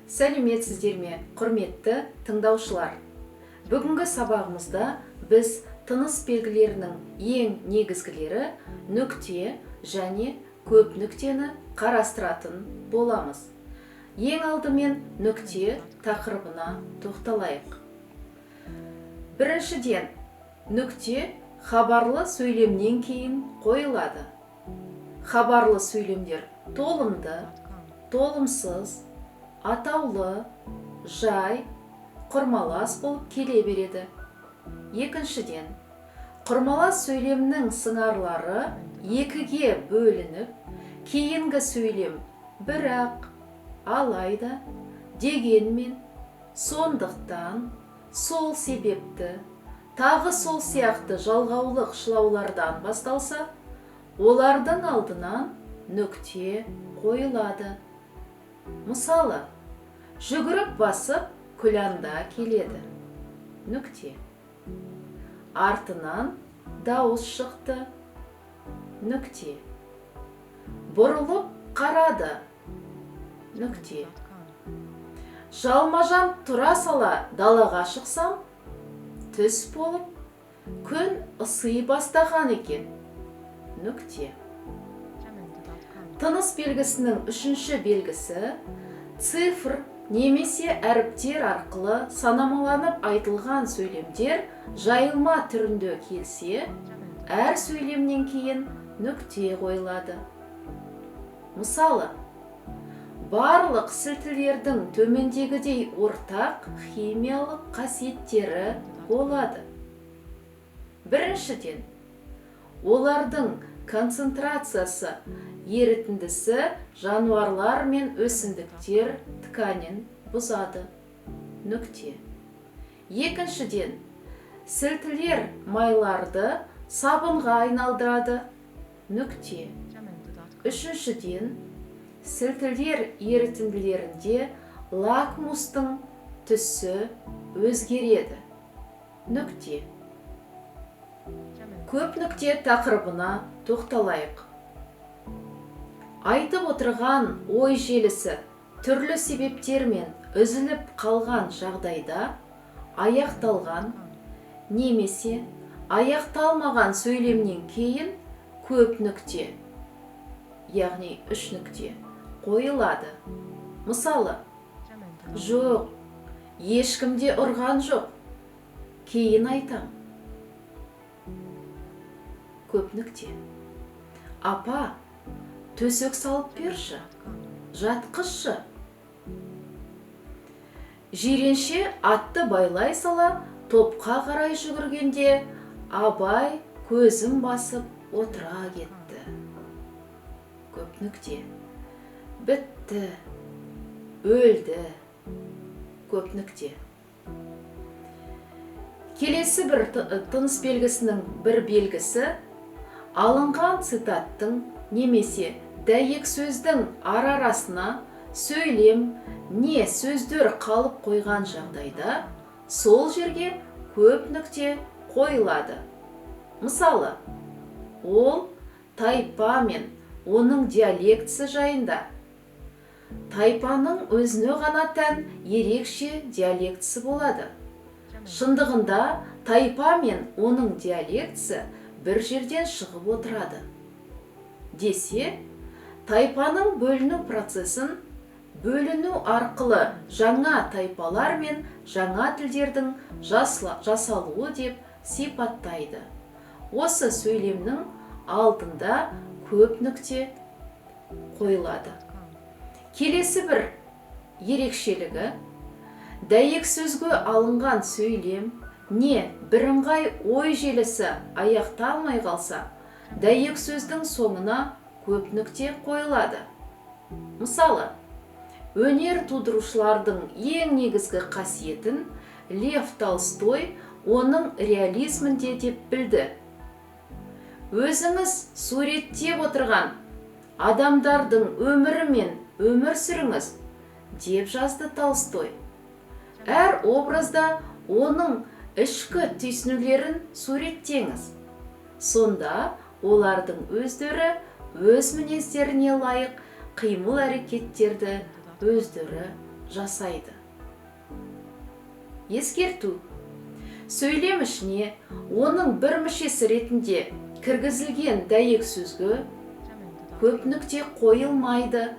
Сәлеметсіздер ме, құрметті тыңдаушылар. Бүгінгі сабағымызда біз тыныс белгілерінің ең негізгілері нүкте және көп нүктені қарастыратын боламыз. Ең алдымен нүкте тақырыбына тоқталайық. Біріншіден, нүкте хабарлы сөйлемнен кейін қойылады. Хабарлы сөйлемдер толымды, толымсыз, атаулы, жай, құрмалас болып келе береді. Екіншіден, құрмалас сөйлемнің сыңарлары екіге бөлініп, кейінгі сөйлем бірақ, алайда, дегенмен, сондықтан, сол себепті, тағы сол сияқты жалғаулық шылаулардан басталса, олардың алдынан нүкте қойылады. Мысалы, жүгіріп басып күләнда келеді. Нүкте. Артынан дауыс шықты. Нүкте. Бұрылып қарады. Нүкте. Жалма-жан тұра сала далаға шықсам, түс болып, күн ысый бастаған екен. Нүкте. Тыныс белгісінің үшінші белгісі цифр немесе әріптер арқылы санамаланып айтылған сөйлемдер жайылма түрінде келсе, әр сөйлемнен кейін нүкте қойылады. Мысалы, барлық сілтілердің төмендегідей ортақ химиялық қасиеттері болады. Біріншіден, олардың концентрациясы ерітіндісі жануарлар мен өсімдіктер тканін бұзады. Нүкте. Екіншіден, сілтілер майларды сабынға айналдырады. Нүкте. Үшіншіден, сілтілер ерітінділерінде лакмустың түсі өзгереді. Нүкте. Көп нүкте тақырыбына тоқталайық. Айтып отырған ой желісі түрлі себептермен үзіліп қалған жағдайда аяқталған немесе аяқталмаған сөйлемнен кейін көп нүкте, яғни үш нүкте қойылады. Мысалы, жоқ, ешкімде ұрған жоқ, кейін айтам. Көп нүкте. Апа, төсек салып берші, жатқызшы. Жиренше атты байлай сала, топқа қарай жүгіргенде, абай көзін басып отыра кетті. Көп нүкте. Бітті, өлді. Көп нүкте. Келесі бір тыныс белгісінің бір белгісі алынған цитаттың немесе дәйек сөздің ара-арасына сөйлем не сөздер қалып қойған жағдайда сол жерге көп нүкте қойылады. Мысалы, ол тайпа мен оның диалектісі жайында. Тайпаның өзіне ғана тән ерекше диалектісі болады. Шындығында тайпа мен оның диалектісі бір жерден шығып отырады. Десе, тайпаның бөліну процесін бөліну арқылы жаңа тайпалар мен жаңа тілдердің жасалуы деп сипаттайды. Осы сөйлемнің алдында көп нүкте қойылады. Келесі бір ерекшелігі, дәйек сөзге алынған сөйлем не бірыңғай ой желісі аяқталмай қалса, дәйек сөздің соңына көп нүкте қойылады. Мысалы, өнер тудырушылардың ең негізгі қасиетін Лев Толстой оның реализмінде деп білді. Өзіңіз суреттеп отырған адамдардың өмірі мен өмір сүріңіз, деп жазды Толстой. Әр образда оның ішкі түйсінулерін суреттеңіз. Сонда олардың өздері өз мінездеріне лайық қимыл әрекеттерді өздері жасайды. Ескерту. Сөйлем ішіне оның бір мүшесі ретінде кіргізілген дәйек сөзге көп нүкте қойылмайды.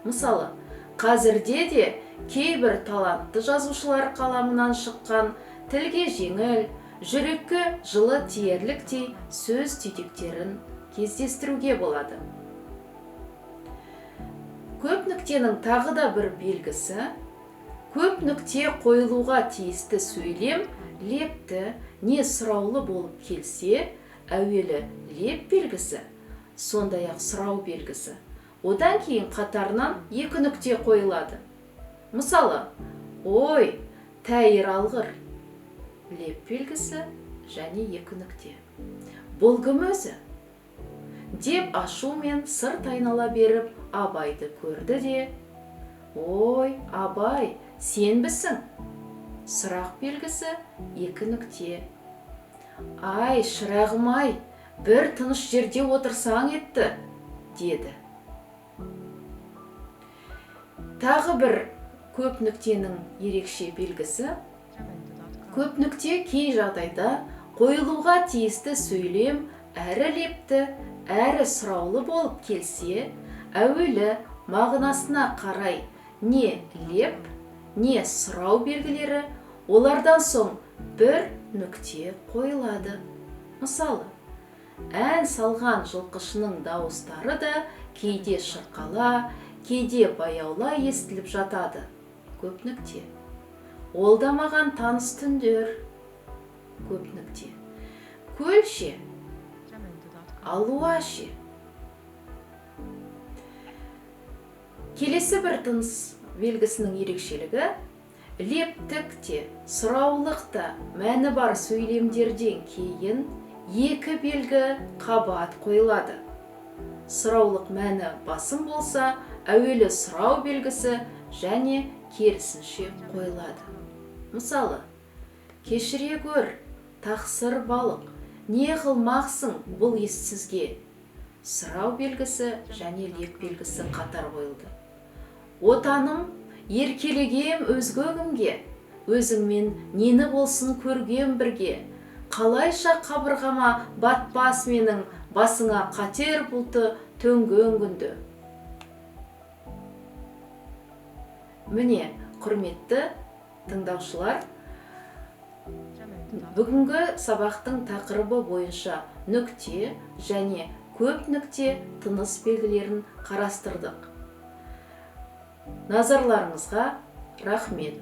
Мысалы, қазірде де кейбір талантты жазушылар қаламынан шыққан тілге жеңіл, жүрекке жылы тиерліктей сөз түйдектерін кездестіруге болады. Көп нүктенің тағы да бір белгісі, көп нүкте қойылуға тиісті сөйлем лепті не сұраулы болып келсе, әуелі леп белгісі, сондай-ақ сұрау белгісі. Одан кейін қатарынан екі нүкте қойылады. Мысалы, ой, тәйір алғыр, леп белгісі және екі нүкте. Бұл кім өзі? Деп ашумен сырт айнала беріп Абайды көрді де, ой, Абай, сен бісің? Сұрақ белгісі екі нүкте. Ай, шырағым ай, бір тыныш жерде отырсаң етті, деді. Тағы бір көп нүктенің ерекше белгісі, көп нүкте кей жағдайда қойылуға тиісті сөйлем әрі лепті, әрі сұраулы болып келсе, әуелі мағынасына қарай не леп, не сұрау белгілері, олардан соң бір нүкте қойылады. Мысалы, ән салған жылқышының дауыстары да кейде шырқала, кейде баяула естіліп жатады. Көп нүкте. Ол да маған таныс түндер. Көп нүкте. Көлше, алуаще. Келесі бір тыныс белгісінің ерекшелігі, лептікте, сұраулықта мәні бар сөйлемдерден кейін екі белгі қабат қойылады. Сұраулық мәні басым болса, әуелі сұрау белгісі және керісінше қойылады. Мысалы, кешіре көр, тақсыр балық, не қылмақсың бұл ессізге? Сұрау белгісі және леп белгісі қатар қойылды. Отаным, еркелегем өзге кімге, өзіңмен нені болсын көргем бірге, қалайша қабырғама батпас менің, басыңа қатер бұлты төнген күнді. Міне, құрметті тыңдаушылар, бүгінгі сабақтың тақырыбы бойынша нүкте және көп нүкте тыныс белгілерін қарастырдық. Назарларыңызға рахмет.